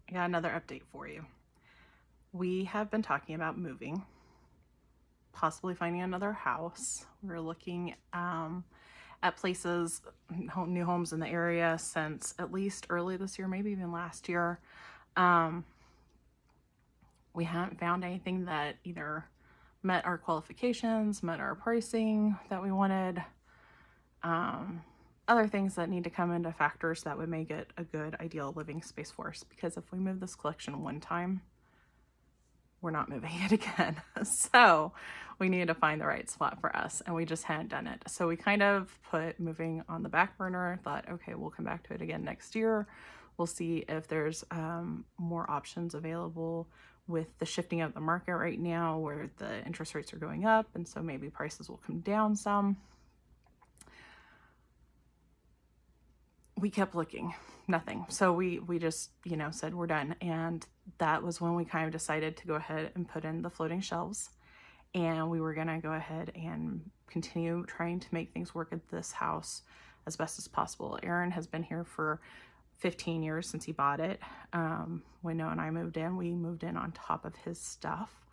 I got another update for you. We have been talking about moving, possibly finding another house. We're looking at places, new homes in the area since at least early this year, maybe even last year. Um, we haven't found anything that either met our qualifications, met our pricing that we wanted. Other things that need to come into factors that would make it a good ideal living space for us, because if we move this collection one time, we're not moving it again. So we needed to find the right spot for us, and we just hadn't done it. So we kind of put moving on the back burner, thought, okay, we'll come back to it again next year. We'll see if there's more options available with the shifting of the market right now where the interest rates are going up, and so maybe prices will come down some. We kept looking, nothing. So we just, said we're done. And that was when we kind of decided to go ahead and put in the floating shelves. And we were going to go ahead and continue trying to make things work at this house as best as possible. Aaron has been here for 15 years since he bought it. When Noah and I moved in, we moved in on top of his stuff.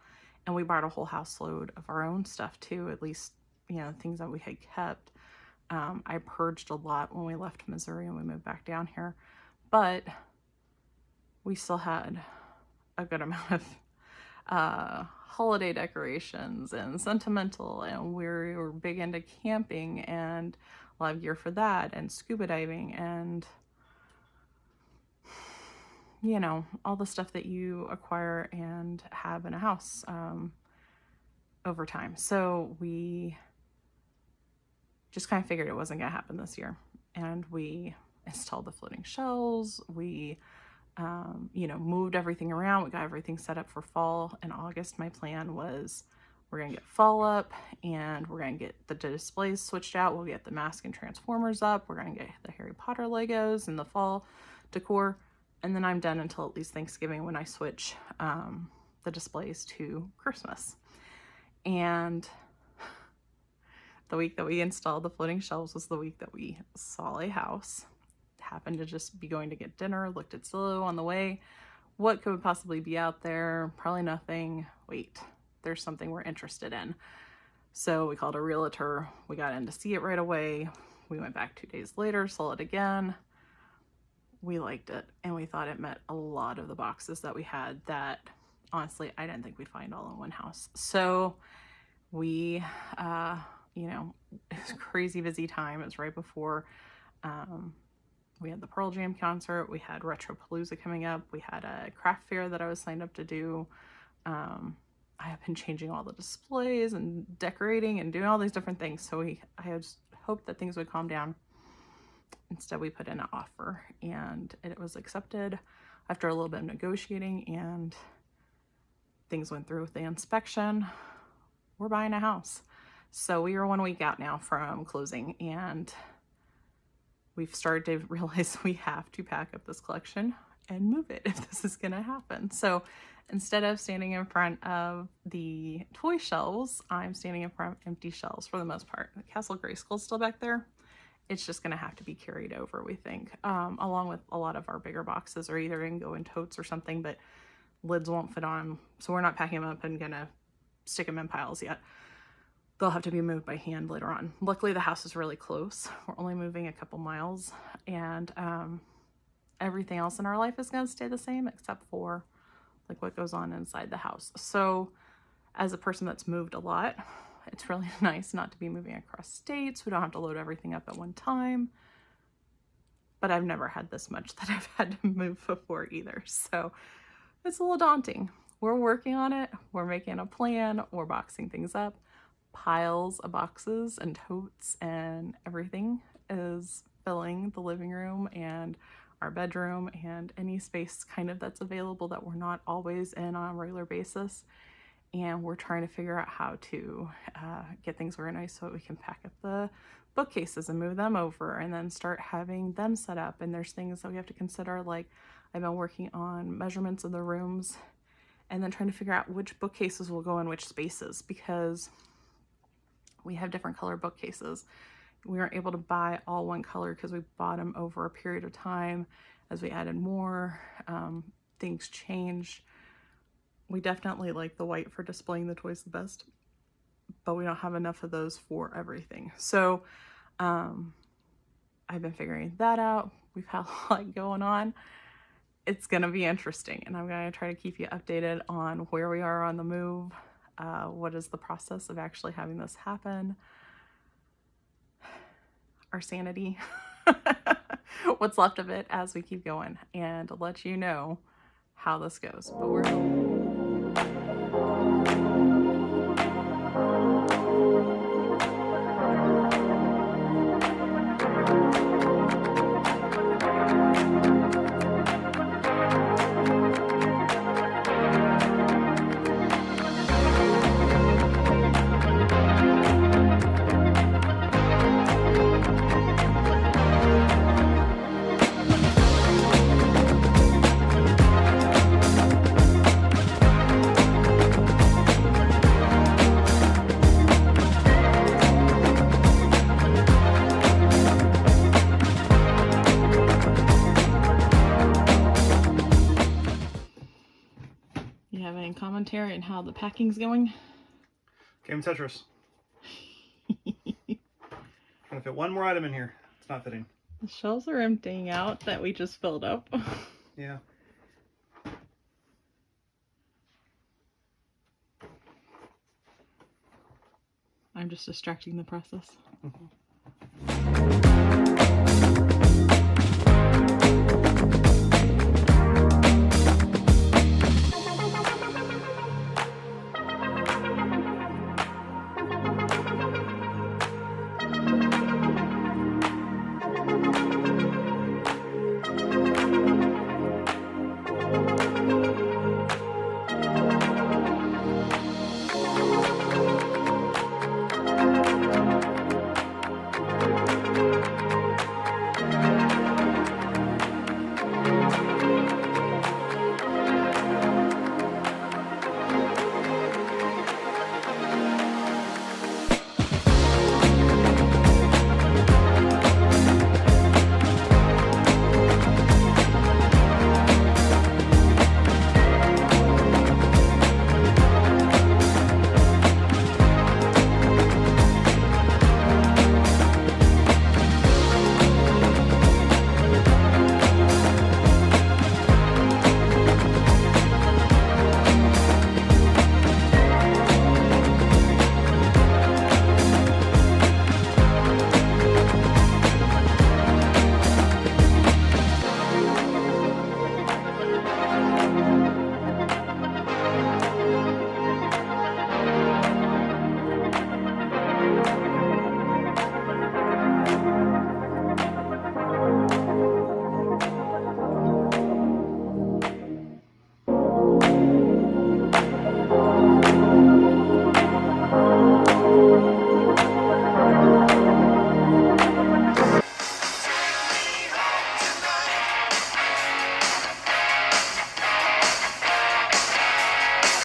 And we bought a whole house load of our own stuff too, at least, things that we had kept. I purged a lot when we left Missouri and we moved back down here, but we still had a good amount of holiday decorations and sentimental, and we were big into camping and a lot of gear for that, and scuba diving, and all the stuff that you acquire and have in a house over time. So we just kind of figured it wasn't going to happen this year. And we installed the floating shelves. We, moved everything around. We got everything set up for fall. In August, my plan was we're going to get fall up and we're going to get the displays switched out. We'll get the mask and Transformers up. We're going to get the Harry Potter Legos and the fall decor. And then I'm done until at least Thanksgiving when I switch the displays to Christmas. And the week that we installed the floating shelves was the week that we saw a house. Happened to just be going to get dinner, looked at Zillow on the way. What could possibly be out there? Probably nothing. Wait, there's something we're interested in. So we called a realtor. We got in to see it right away. We went back 2 days later, saw it again. We liked it, and we thought it met a lot of the boxes that we had that, honestly, I didn't think we'd find all in one house. So we it was a crazy busy time. It was right before we had the Pearl Jam concert. We had Retropalooza coming up. We had a craft fair that I was signed up to do. I have been changing all the displays and decorating and doing all these different things. So I just hoped that things would calm down. Instead, we put in an offer, and it was accepted after a little bit of negotiating, and things went through with the inspection. We're buying a house. So we are 1 week out now from closing, and we've started to realize we have to pack up this collection and move it if this is going to happen. So instead of standing in front of the toy shelves, I'm standing in front of empty shelves for the most part. The Castle Grayskull's still back there. It's just going to have to be carried over, we think, along with a lot of our bigger boxes, or either going to go in totes or something, but lids won't fit on. So we're not packing them up and going to stick them in piles yet. They'll have to be moved by hand later on. Luckily, the house is really close. We're only moving a couple miles, and everything else in our life is going to stay the same except for like what goes on inside the house. So as a person that's moved a lot, it's really nice not to be moving across states. We don't have to load everything up at one time. But I've never had this much that I've had to move before either. So it's a little daunting. We're working on it. We're making a plan. We're boxing things up. Piles of boxes and totes and everything is filling the living room and our bedroom and any space kind of that's available that we're not always in on a regular basis. And we're trying to figure out how to get things organized so that we can pack up the bookcases and move them over and then start having them set up. And there's things that we have to consider, like I've been working on measurements of the rooms and then trying to figure out which bookcases will go in which spaces, because we have different color bookcases. We weren't able to buy all one color because we bought them over a period of time as we added more. things change. We definitely like the white for displaying the toys the best, but we don't have enough of those for everything. So I've been figuring that out. We've had a lot going on. It's going to be interesting, and I'm going to try to keep you updated on where we are on the move. What is the process of actually having this happen? Our sanity, what's left of it as we keep going, and let you know how this goes. But we're You have any commentary on how the packing's going? Game Tetris. Trying to fit one more item in here. It's not fitting. The shelves are emptying out that we just filled up. Yeah. I'm just distracting the process.